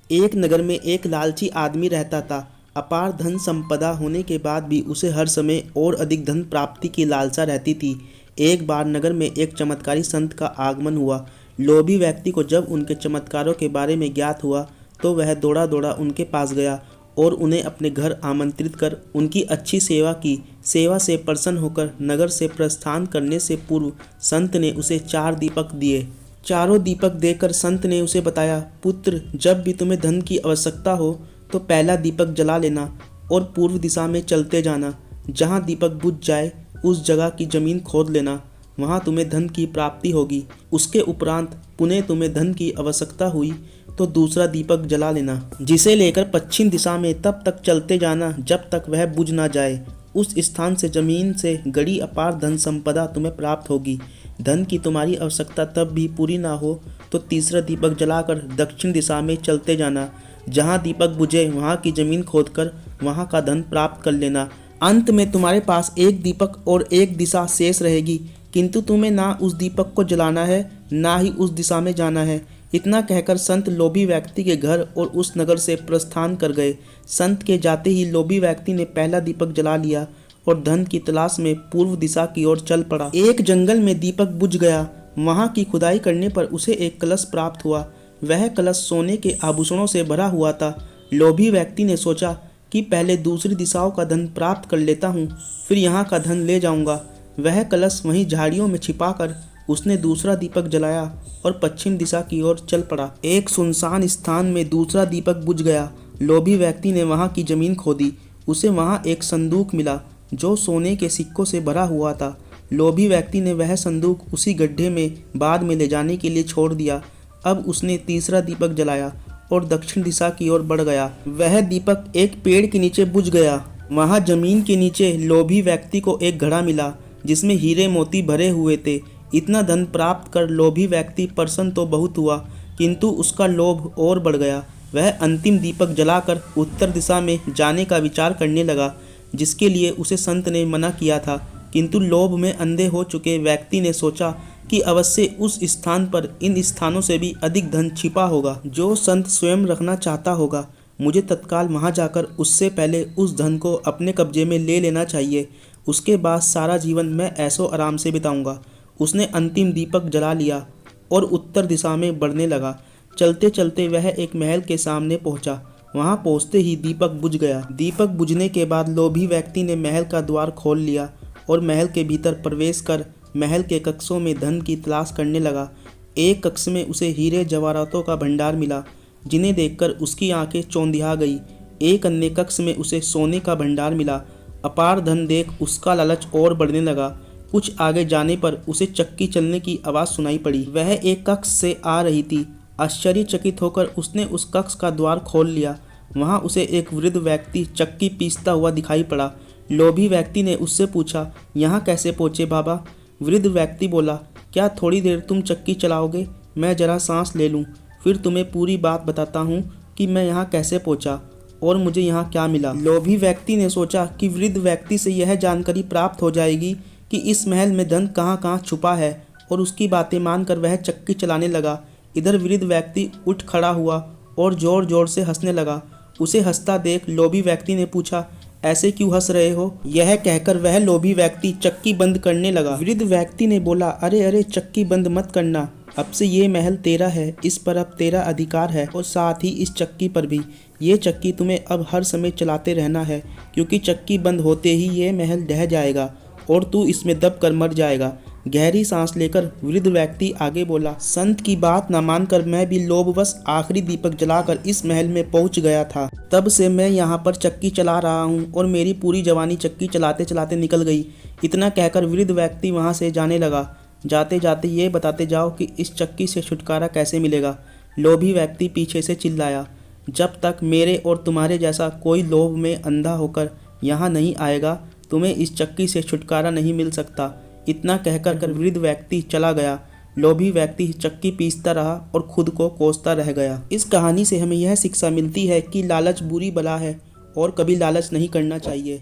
एक नगर में एक लालची आदमी रहता था। अपार धन संपदा होने के बाद भी उसे हर समय और अधिक धन प्राप्ति की लालसा रहती थी। एक बार नगर में एक चमत्कारी संत का आगमन हुआ। लोभी व्यक्ति को जब उनके चमत्कारों के बारे में ज्ञात हुआ तो वह दौड़ा दौड़ा उनके पास गया और उन्हें अपने घर आमंत्रित कर उनकी अच्छी सेवा की। सेवा से प्रसन्न होकर नगर से प्रस्थान करने से पूर्व संत ने उसे 4 दीपक दिए। चारों दीपक देकर संत ने उसे बताया, पुत्र, जब भी तुम्हें धन की आवश्यकता हो तो पहला दीपक जला लेना और पूर्व दिशा में चलते जाना। जहाँ दीपक बुझ जाए उस जगह की जमीन खोद लेना, वहाँ तुम्हें धन की प्राप्ति होगी। उसके उपरांत पुनः तुम्हें धन की आवश्यकता हुई तो दूसरा दीपक जला लेना, जिसे लेकर पश्चिम दिशा में तब तक चलते जाना जब तक वह बुझ ना जाए। उस स्थान से जमीन से गड़ी अपार धन संपदा तुम्हें प्राप्त होगी। धन की तुम्हारी आवश्यकता तब भी पूरी ना हो तो तीसरा दीपक जलाकर दक्षिण दिशा में चलते जाना। जहाँ दीपक बुझे वहाँ की जमीन खोदकर वहाँ का धन प्राप्त कर लेना। अंत में तुम्हारे पास एक दीपक और एक दिशा शेष रहेगी, किंतु तुम्हें ना उस दीपक को जलाना है ना ही उस दिशा में जाना है। इतना कहकर संत लोभी व्यक्ति के घर और उस नगर से प्रस्थान कर गए। संत के जाते ही लोभी व्यक्ति ने पहला दीपक जला लिया और धन की तलाश में पूर्व दिशा की ओर चल पड़ा। एक जंगल में दीपक बुझ गया। वहां की खुदाई करने पर उसे एक कलश प्राप्त हुआ। वह कलश सोने के आभूषणों से भरा हुआ था। लोभी व्यक्ति ने सोचा कि पहले दूसरी दिशाओं का धन प्राप्त कर लेता हूँ, फिर यहाँ का धन ले जाऊंगा। वह कलश वहीं झाड़ियों में छिपाकर उसने दूसरा दीपक जलाया और पश्चिम दिशा की ओर चल पड़ा। एक सुनसान स्थान में दूसरा दीपक बुझ गया। लोभी व्यक्ति ने वहां की जमीन खोदी। उसे वहां एक संदूक मिला जो सोने के सिक्कों से भरा हुआ था। लोभी व्यक्ति ने वह संदूक उसी गड्ढे में बाद में ले जाने के लिए छोड़ दिया। अब उसने तीसरा दीपक जलाया और दक्षिण दिशा की ओर बढ़ गया। वह दीपक एक पेड़ के नीचे बुझ गया। वहां जमीन के नीचे लोभी व्यक्ति को एक घड़ा मिला जिसमें हीरे मोती भरे हुए थे। इतना धन प्राप्त कर लोभी व्यक्ति प्रसन्न तो बहुत हुआ, किंतु उसका लोभ और बढ़ गया। वह अंतिम दीपक जलाकर उत्तर दिशा में जाने का विचार करने लगा, जिसके लिए उसे संत ने मना किया था। किंतु लोभ में अंधे हो चुके व्यक्ति ने सोचा कि अवश्य उस स्थान पर इन स्थानों से भी अधिक धन छिपा होगा जो संत स्वयं रखना चाहता होगा। मुझे तत्काल वहां जाकर उससे पहले उस धन को अपने कब्जे में ले लेना चाहिए। उसके बाद सारा जीवन मैं ऐशो आराम से बिताऊंगा। उसने अंतिम दीपक जला लिया और उत्तर दिशा में बढ़ने लगा। चलते चलते वह एक महल के सामने पहुंचा। वहां पहुंचते ही दीपक बुझ गया। दीपक बुझने के बाद लोभी व्यक्ति ने महल का द्वार खोल लिया और महल के भीतर प्रवेश कर महल के कक्षों में धन की तलाश करने लगा। एक कक्ष में उसे हीरे जवाहरातों का भंडार मिला, जिन्हें देखकर उसकी आंखें चौंधिया गई। एक अन्य कक्ष में उसे सोने का भंडार मिला। अपार धन देख उसका लालच और बढ़ने लगा। कुछ आगे जाने पर उसे चक्की चलने की आवाज़ सुनाई पड़ी। वह एक कक्ष से आ रही थी। आश्चर्यचकित होकर उसने उस कक्ष का द्वार खोल लिया। वहां उसे एक वृद्ध व्यक्ति चक्की पीसता हुआ दिखाई पड़ा। लोभी व्यक्ति ने उससे पूछा, यहाँ कैसे पहुँचे बाबा? वृद्ध व्यक्ति बोला, क्या थोड़ी देर तुम चक्की चलाओगे? मैं जरा सांस ले लूँ, फिर तुम्हें पूरी बात बताता हूँ कि मैं यहाँ कैसे पहुँचा और मुझे यहाँ क्या मिला। लोभी व्यक्ति ने सोचा कि वृद्ध व्यक्ति से यह जानकारी प्राप्त हो जाएगी कि इस महल में धन कहाँ कहाँ छुपा है, और उसकी बातें मानकर वह चक्की चलाने लगा। इधर वृद्ध व्यक्ति उठ खड़ा हुआ और जोर जोर से हंसने लगा। उसे हंसता देख लोभी व्यक्ति ने पूछा, ऐसे क्यों हंस रहे हो? यह कहकर वह लोभी व्यक्ति चक्की बंद करने लगा। वृद्ध व्यक्ति ने बोला, अरे अरे, चक्की बंद मत करना। अब से ये महल तेरा है, इस पर अब तेरा अधिकार है और साथ ही इस चक्की पर भी। ये चक्की तुम्हें अब हर समय चलाते रहना है, क्योंकि चक्की बंद होते ही ये महल ढह जाएगा और तू इसमें दब कर मर जाएगा। गहरी सांस लेकर वृद्ध व्यक्ति आगे बोला, संत की बात न मानकर मैं भी लोभवश आखिरी दीपक जलाकर इस महल में पहुंच गया था। तब से मैं यहाँ पर चक्की चला रहा हूँ और मेरी पूरी जवानी चक्की चलाते चलाते निकल गई। इतना कहकर वृद्ध व्यक्ति वहाँ से जाने लगा। जाते जाते ये बताते जाओ कि इस चक्की से छुटकारा कैसे मिलेगा? लोभी व्यक्ति पीछे से चिल्लाया, जब तक मेरे और तुम्हारे जैसा कोई लोभ में अंधा होकर यहाँ नहीं आएगा, तुम्हें इस चक्की से छुटकारा नहीं मिल सकता। इतना कहकर वृद्ध व्यक्ति चला गया। लोभी व्यक्ति चक्की पीसता रहा और खुद को कोसता रह गया। इस कहानी से हमें यह शिक्षा मिलती है कि लालच बुरी बला है और कभी लालच नहीं करना चाहिए।